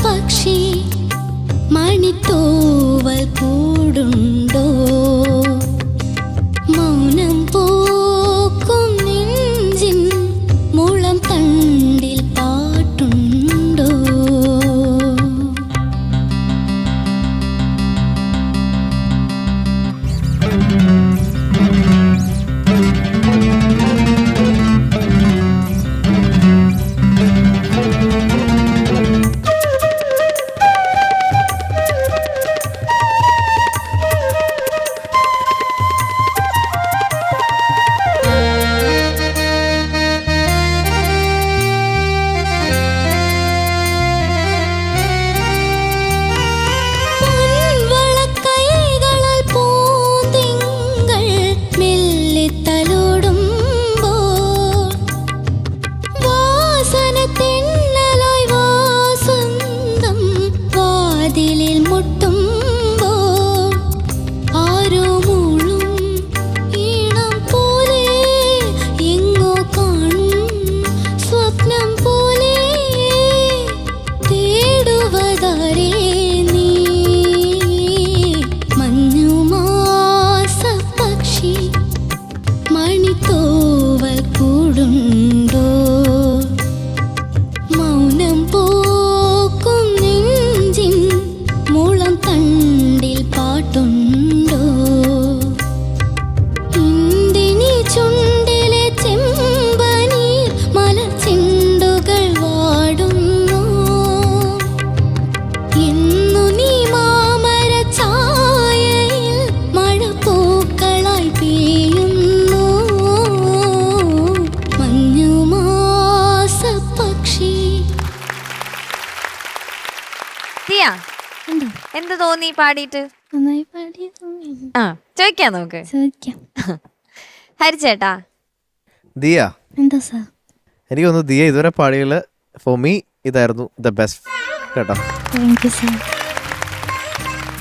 പക്ഷി മണിത്തോവൽ കൂടുണ്ടോ മൗനം പോക്കും നെഞ്ചിൻ മുളം തണ്ടിൽ പാട്ടുണ്ടോ എന്ത് തോന്നി പാടിയിട്ട്? നന്നായി പാടി. ആ ചോദിക്കാം, നമുക്ക് ചോദിക്കാം. ഹരിച്ചേട്ടാ, ദിയ, എന്താ സാർ? എനിക്ക് തോന്നുന്നു ദിയ ഇതുവരെ പാടിയുള്ള ഫോർ മീ ഇതായിരുന്നു ദ ബെസ്റ്റ് കേട്ടോ. Thank you sir.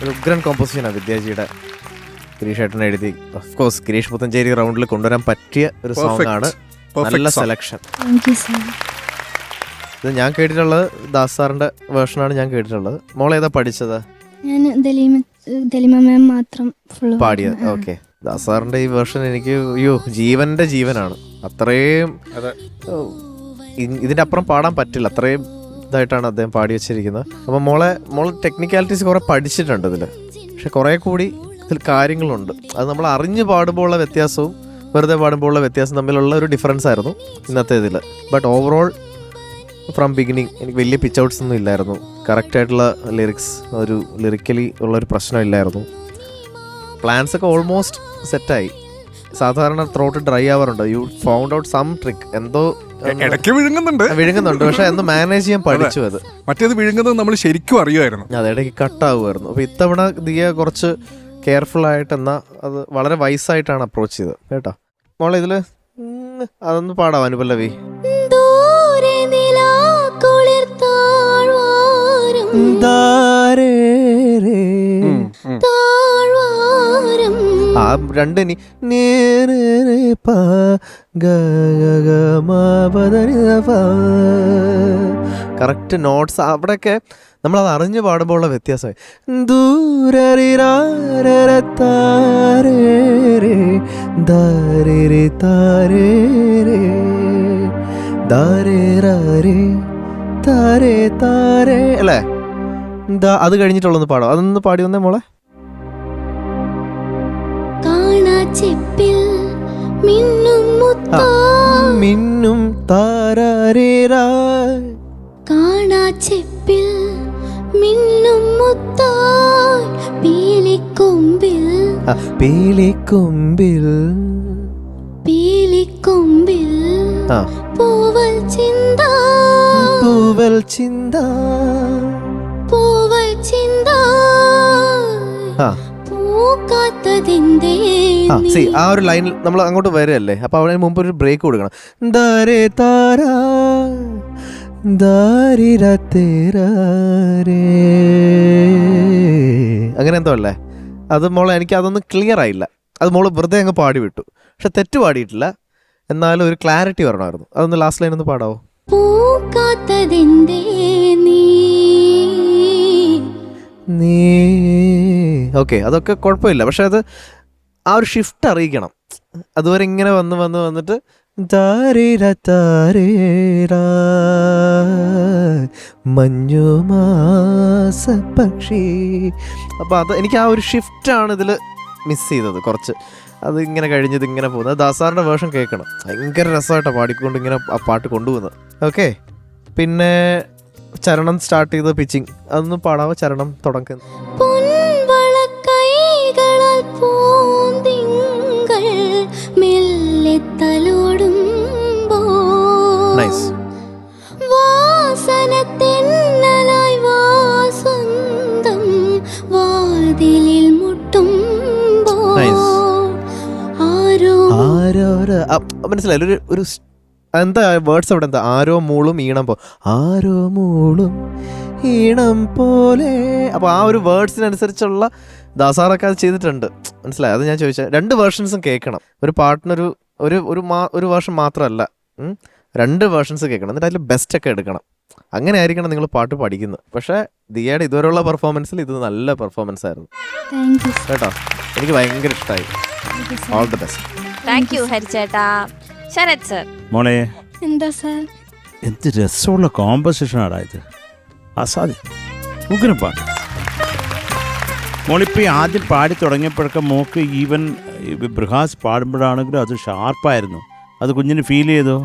ഒരു ഉഗ്രൻ കോമ്പോസിഷനാണ് വിദ്യാജിയുടെ. ഗിരീഷ് ഏട്ടൻ എഴുതി, ഓഫ് കോഴ്സ് ഗിരീഷ് പുത്തഞ്ചേരി റൗണ്ടിൽ കൊണ്ടുവരാൻ പറ്റിയ ഒരു സോങ് ആണ്. നല്ല സെലക്ഷൻ. Thank you sir. ഇത് ഞാൻ കേട്ടിട്ടുള്ളത് ദാസ് സാറിന്റെ വേർഷനാണ് ഞാൻ കേട്ടിട്ടുള്ളത്. മോൾ ഏതാ പഠിച്ചത്? ഞാൻ ദലിമ മാം മാത്രം ഫുൾ പാടിയത്. ഓക്കെ, ദാസ് സാറിന്റെ ഈ വേർഷൻ എനിക്ക് ജീവന്റെ ജീവനാണ്. അത്രയും ഇതിന്റെ അപ്പുറം പാടാൻ പറ്റില്ല, അത്രയും ഇതായിട്ടാണ് അദ്ദേഹം പാടി വെച്ചിരിക്കുന്നത്. അപ്പം മോള് ടെക്നിക്കാലിറ്റീസ് കുറെ പഠിച്ചിട്ടുണ്ട് ഇതിൽ, പക്ഷെ കുറെ കൂടി ഇതിൽ കാര്യങ്ങളുണ്ട്. അത് നമ്മൾ അറിഞ്ഞു പാടുമ്പോൾ ഉള്ള വ്യത്യാസവും വെറുതെ പാടുമ്പോൾ ഉള്ള വ്യത്യാസം തമ്മിലുള്ള ഒരു ഡിഫറൻസ് ആയിരുന്നു ഇന്നത്തെ ഇതിൽ. ബട്ട് ഓവറോൾ ഫ്രം ബിഗിനിങ് എനിക്ക് വലിയ പിച്ച് ഔട്ട്സ് ഒന്നും ഇല്ലായിരുന്നു. കറക്റ്റായിട്ടുള്ള ലിറിക്സ്, ഒരു ലിറിക്കലി ഉള്ളൊരു പ്രശ്നമില്ലായിരുന്നു. പ്ലാൻസ് ഒക്കെ ഓൾമോസ്റ്റ് സെറ്റായി. സാധാരണ ത്രോട്ട് ഡ്രൈ ആവാറുണ്ട്. You found out some trick, എന്തോ ഇടയ്ക്ക് വിഴുങ്ങുന്നുണ്ട്, പക്ഷെ എന്ന് മാനേജ് ചെയ്യാൻ പഠിച്ചു. അത് മറ്റേത് വിഴുങ്ങുന്നത് നമ്മൾ ശരിക്കും അറിയുമായിരുന്നു, അത് ഇടയ്ക്ക് കട്ടാവുമായിരുന്നു. അപ്പോൾ ഇത്തവണ ദിയ കുറച്ച് കെയർഫുൾ ആയിട്ട്, എന്നാൽ അത് വളരെ വൈസായിട്ടാണ് അപ്രോച്ച് ചെയ്തത് കേട്ടോ. മോളെ ഇതിൽ അതൊന്ന് പാടാം അനുപല്ലവി. ആ രണ്ട് കറക്റ്റ് നോട്ട്സ് അവിടെയൊക്കെ നമ്മളത് അറിഞ്ഞു പാടുമ്പോൾ ഉള്ള വ്യത്യാസമായി. അല്ലേ? അത് കഴിഞ്ഞിട്ടുള്ളൊന്ന് പാടാം, അതൊന്ന് പാടി വന്നേ മോളെ. മിന്നും താരേരായ് കാണാച്ചെപ്പിൽ മിന്നും മുത്തായ് പീലിക്കൊമ്പിൽ പീലിക്കൊമ്പിൽ പീലിക്കൊമ്പിൽ പൂവൽ ചിന്ത പൂവൽ ചിന്ത പൂവൽ ചിന്ത പൂക്കാത്തതിന്റെ. ആ ഒരു ലൈനിൽ നമ്മൾ അങ്ങോട്ട് വരല്ലേ, അപ്പൊ അവിടെ മുമ്പ് ഒരു ബ്രേക്ക് കൊടുക്കണം. ദാരേ താരാ അങ്ങനെ എന്തോ അല്ലേ അത് മോളെ. എനിക്ക് അതൊന്നും ക്ലിയർ ആയില്ല. അത് മോള് വെറുതെ അങ്ങ് പാടി വിട്ടു, പക്ഷെ തെറ്റ് പാടിയിട്ടില്ല. എന്നാലും ഒരു ക്ലാരിറ്റി വരണമായിരുന്നു. അതൊന്ന് ലാസ്റ്റ് ലൈൻ ഒന്ന് പാടാവോ? പൂക്കാത്തതിന്റെ നീ ഓക്കെ, അതൊക്കെ കുഴപ്പമില്ല. പക്ഷെ അത് ആ ഒരു ഷിഫ്റ്റ് അറിയിക്കണം. അതുവരെ ഇങ്ങനെ വന്നിട്ട് മഞ്ഞുമാസ പക്ഷി. അപ്പോൾ അത് എനിക്ക് ആ ഒരു ഷിഫ്റ്റാണ് ഇതിൽ മിസ് ചെയ്തത് കുറച്ച്. അത് ഇങ്ങനെ കഴിഞ്ഞത് ഇങ്ങനെ പോകുന്നത്. ദാസാറിൻ്റെ വേർഷൻ കേൾക്കണം, ഭയങ്കര രസമായിട്ടാണ് പാടിക്കൊണ്ട് ഇങ്ങനെ ആ പാട്ട് കൊണ്ടുപോകുന്നത്. ഓക്കെ, പിന്നെ ചരണം സ്റ്റാർട്ട് ചെയ്ത് പിച്ചിങ് അതൊന്ന് പാടാവോ? ചരണം തുടങ്ങുന്നത് നൈസ്. മനസ്സിലായി. ഒരു എന്താ വേർഡ്സ് അവിടെ എന്താ? ആരോ മൂളും ഈണം ആരോ മൂളും ഈണം പോലെ. അപ്പോൾ ആ ഒരു വേർഡ്സിനനുസരിച്ചുള്ള ദാസാറൊക്കെ അത് ചെയ്തിട്ടുണ്ട്. മനസ്സിലായി? അത് ഞാൻ ചോദിച്ചത്. 2 വേർഷൻസും കേൾക്കണം. ഒരു പാട്ടിനൊരു ഒരു വേർഷൻ മാത്രമല്ല, 2 വേർഷൻസ് കേൾക്കണം. എന്നിട്ട് അതിൽ ബെസ്റ്റൊക്കെ എടുക്കണം. അങ്ങനെ ആയിരിക്കണം നിങ്ങൾ പാട്ട് പഠിക്കുന്നത്. പക്ഷേ ദിയയുടെ ഇതുവരെയുള്ള പെർഫോമൻസിൽ ഇത് നല്ല പെർഫോമൻസ് ആയിരുന്നു കേട്ടോ. എനിക്ക് ഭയങ്കര ഇഷ്ടമായി. All the best. Thank you ഹരിച്ചേട്ടാ. ശരത് സർ. മോളെ, എന്താ സാർ? എന്ത് രസമുള്ള കോമ്പസിഷൻ ആടാ ഇത്. അസാധ്യം, ഉഗ്രം പാട്ട്. മോളിപ്പോൾ ആദ്യം പാടി തുടങ്ങിയപ്പോഴൊക്കെ മോക്ക് ഈവൻ ബൃഹാസ് പാടുമ്പോഴാണെങ്കിലും അത് ഷാർപ്പായിരുന്നു. അത് കുഞ്ഞിന് ഫീൽ ചെയ്തോ?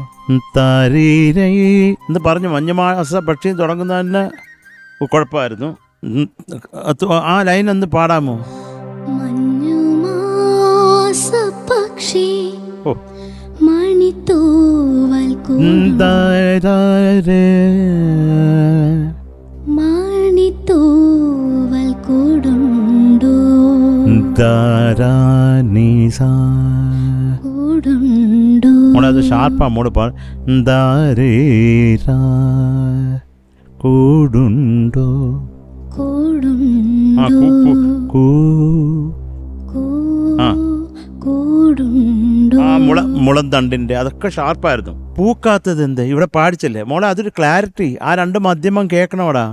താരീരൈ എന്ന് പറഞ്ഞ് മഞ്ഞമാസ പക്ഷി തുടങ്ങുന്ന തന്നെ കുഴപ്പമായിരുന്നു. ആ ലൈൻ ഒന്ന് പാടാമോ? ഓ, മണിത്തൂവൽ കൂടുണ്ടോ മോളത് ഷാർപ്പാ. മോള് കൂടുണ്ടോ ആ മുളം തണ്ടിന്റെ അതൊക്കെ ഷാർപ്പായിരുന്നു. പൂക്കാത്തത് എന്ത് ഇവിടെ പാടിച്ചല്ലേ മോളെ? അതൊരു ക്ലാരിറ്റി. ആ 2 മധ്യമം കേൾക്കണോടാ.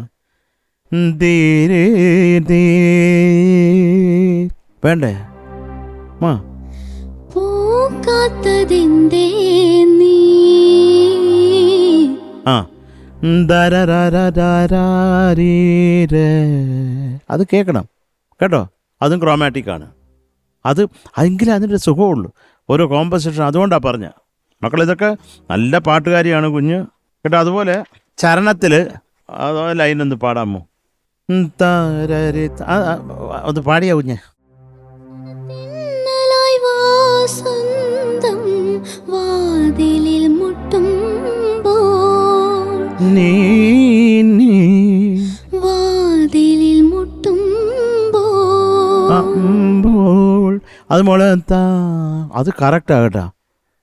വേണ്ടേ മാ? ആ അത് കേൾക്കണം കേട്ടോ. അതും ക്രോമാറ്റിക് ആണ്. അത് എങ്കിലും അതിൻ്റെ സുഖമുള്ളൂ, ഓരോ കോമ്പസിഷൻ. അതുകൊണ്ടാണ് പറഞ്ഞ മക്കൾ ഇതൊക്കെ നല്ല പാട്ടുകാരിയാണ് കുഞ്ഞ് കേട്ടോ. അതുപോലെ ചരണത്തിൽ അതോ ലൈൻ ഒന്ന് പാടാമോ? ഒന്ന് പാടിയാ കുഞ്ഞ്? അത് മോളെ അത് കറക്റ്റാകട്ടാ.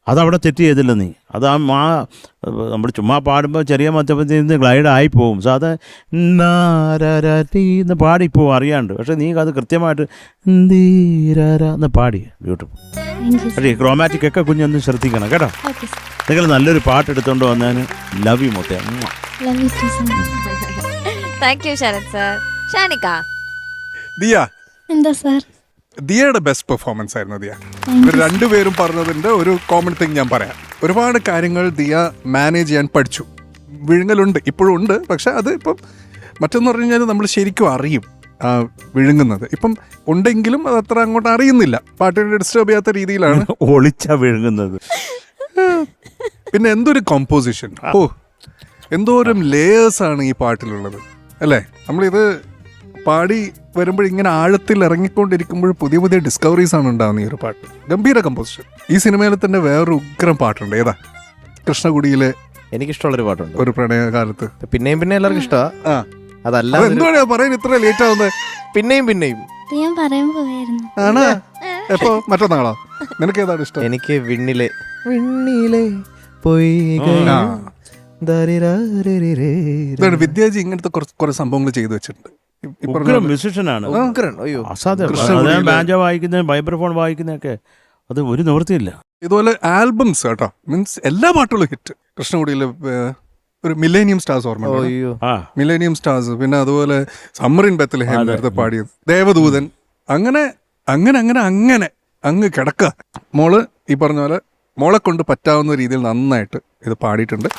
അതവിടെ തെറ്റ് ചെയ്തില്ല നീ. അത് നമ്മൾ ചുമ്മാ പാടുമ്പോൾ ചെറിയ മധ്യത്തിൽ നിന്ന് ഗ്ലൈഡ് ആയി പോവും. സോ അത് എന്ന് പാടിപ്പോവും അറിയാണ്ട്. പക്ഷെ നീ അത് കൃത്യമായിട്ട് എന്ന് പാടി ബ്യൂട്ടിഫുൾ. പക്ഷേ ക്രോമാറ്റിക് ഒക്കെ കുഞ്ഞൊന്ന് ശ്രദ്ധിക്കണം കേട്ടോ. നിങ്ങൾ നല്ലൊരു പാട്ട് എടുത്തോണ്ട് വന്നതിന് ലവ് യു മോത്തെ. Thank you Sharath sir. Shanika. Diya, എന്താ സാർ? ദിയയുടെ ബെസ്റ്റ് പെർഫോമൻസ് ആയിരുന്നു ദിയ. ഇവർ 2 പേരും പറഞ്ഞതിൻ്റെ ഒരു കോമൺ തിങ് ഞാൻ പറയാം. ഒരുപാട് കാര്യങ്ങൾ ദിയ മാനേജ് ചെയ്യാൻ പഠിച്ചു. വിഴുങ്ങലുണ്ട്, ഇപ്പോഴും ഉണ്ട്. പക്ഷെ അത് ഇപ്പം മറ്റൊന്ന് പറഞ്ഞു കഴിഞ്ഞാൽ നമ്മൾ ശരിക്കും അറിയും വിഴുങ്ങുന്നത്. ഇപ്പം ഉണ്ടെങ്കിലും അത് അത്ര അങ്ങോട്ട് അറിയുന്നില്ല. പാട്ടിനെ ഡിസ്റ്റർബ് ചെയ്യാത്ത രീതിയിലാണ് ഒളിച്ച വിഴുങ്ങുന്നത്. പിന്നെ എന്തൊരു കോമ്പോസിഷൻ, ഓ എന്തോരം ലേയേഴ്സാണ് ഈ പാട്ടിലുള്ളത് അല്ലേ. നമ്മളിത് പാടി വരുമ്പോൾ ഇങ്ങനെ ആഴത്തിൽ ഇറങ്ങിക്കൊണ്ടിരിക്കുമ്പോൾ പുതിയ പുതിയ ഡിസ്കവറീസ് ആണ് ഉണ്ടാകുന്ന ഈ ഒരു പാട്ട്. ഗംഭീര കമ്പോസിഷൻ. ഈ സിനിമയിൽ തന്നെ വേറൊരു ഉഗ്രം പാട്ടുണ്ട്. ഏതാ? കൃഷ്ണകുടിയിലെ എനിക്കിഷ്ടമുള്ളൊരു പാട്ടുണ്ട്, ഒരു പ്രണയകാലത്ത്. പിന്നെയും പിന്നെ എല്ലാവർക്കും ഇഷ്ടമാണ്. അതല്ല എന്തുകൊണ്ടാ പറയാൻ ഇത്ര ലേറ്റ് ആവുന്നത്? പിന്നെയും ഞാൻ പറയാൻ പോയായിരുന്നു. ആണോ? എപ്പോ? മറ്റന്നാളോ? നിനക്ക് ഏതാണ് ഇഷ്ടം? എനിക്ക് വിണ്ണിലെ പോയി. വിദ്യാജി ഇങ്ങനത്തെ കുറെ സംഭവങ്ങൾ ചെയ്തു വെച്ചിട്ടുണ്ട്. മ്യൂസിഷ്യനാണ്, അസാധ്യം. ബാൻജോ വായിക്കുന്ന, വൈബ്രഫോൺ വായിക്കുന്നതൊക്കെ അത് ഒരു നിവൃത്തിയില്ല. ഇതുപോലെ ആൽബംസ് കേട്ടോ, മീൻസ് എല്ലാ പാട്ടുകളും ഹിറ്റ്. കൃഷ്ണകുടിയിലെ ഒരു മില്ലേനിയം സ്റ്റാർസ് ഓർമ്മ, മില്ലേനിയം സ്റ്റാർസ്. പിന്നെ അതുപോലെ സമ്മർ ഇൻ ബെത്ലഹേം നേരത്തെ പാടിയത്, ദേവദൂതൻ, അങ്ങനെ അങ്ങനെ അങ്ങനെ അങ്ങനെ അങ്ങ് കിടക്കുക. മോള് ഈ പറഞ്ഞ പോലെ മോളെ കൊണ്ട് പറ്റാവുന്ന രീതിയിൽ നന്നായിട്ട് ഇത് പാടിയിട്ടുണ്ട്.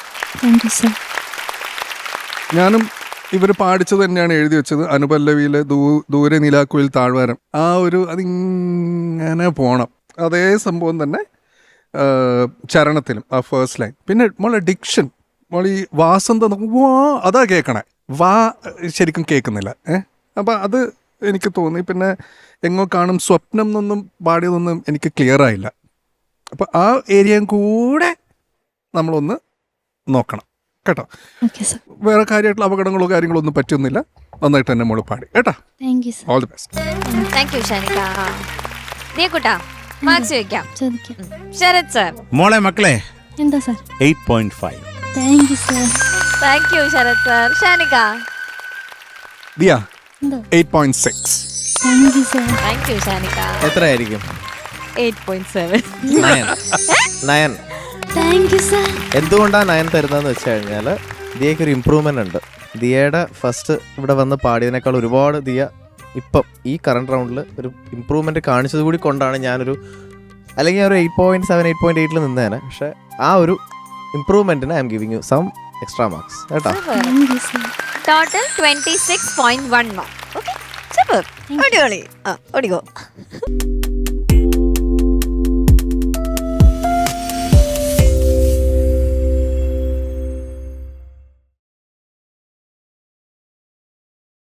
Thank you sir. ഞാനും ഇവർ പാടിച്ചത് തന്നെയാണ് എഴുതി വെച്ചത്. അനുപല്ലവിയിലെ ദൂരെ നിലാക്കുയിൽ താഴ്വാരം, ആ ഒരു അതിങ്ങനെ പോണം. അതേ സംഭവം തന്നെ ചരണത്തിലും ആ ഫേസ്റ്റ് ലൈൻ. പിന്നെ മോളെ ഡിക്ഷൻ, മോൾ ഈ വാസന്ത വാ അതാ കേൾക്കണേ, വാ ശരിക്കും കേൾക്കുന്നില്ല. അപ്പം അത് എനിക്ക് തോന്നി. പിന്നെ എങ്ങോ കാണും സ്വപ്നം എന്നൊന്നും പാടിയതൊന്നും എനിക്ക് ക്ലിയർ ആയില്ല. അപ്പം ആ ഏരിയയും കൂടെ നമ്മളൊന്ന് നോക്കണം കേട്ടോ. Okay sir. വേറെ കാര്യമായിട്ടുള്ള അപകടങ്ങളോ കാര്യങ്ങളോ ഒന്നും പറ്റുന്നില്ല. നന്നായിട്ട് തന്നെ മോള് പാടി കേട്ടോ. Thank you sir. All the best. Thank you Shanika. ദിയക്കുട്ടാ മാർക്സ് ചോദിക്കാം. ചോദിക്കാം. ശരത് സർ. മോളെ മക്കളെ എന്താ sir? 8.5. Thank you sir. Thank you Sharath sir. Shanika. Diya എന്തോ? 8.6. Thank you sir. Thank you Shanika. എത്രയായിരിക്കും? 8.7. 9. Thank you sir. എന്തുകൊണ്ടാണ് 9 തരുന്നതെന്ന് വെച്ച് കഴിഞ്ഞാൽ ദിയയ്ക്ക് ഒരു ഇമ്പ്രൂവ്മെൻ്റ് ഉണ്ട്. ദിയയുടെ ഫസ്റ്റ് ഇവിടെ വന്ന് പാടിയതിനേക്കാൾ ഒരുപാട് ദിയ ഇപ്പം ഈ കറണ്ട് റൗണ്ടിൽ ഒരു ഇമ്പ്രൂവ്മെൻറ്റ് കാണിച്ചത് കൂടി കൊണ്ടാണ് ഞാനൊരു, അല്ലെങ്കിൽ ഒരു 8.7 8.8 നിന്നേനെ. പക്ഷേ ആ ഒരു ഇമ്പ്രൂവ്മെൻറ്റിന് I am giving you some extra marks കേട്ടോ. Thank you sir. Total 26.1 mark. Okay, super. അടിപൊളി. ഓടിക്കോ.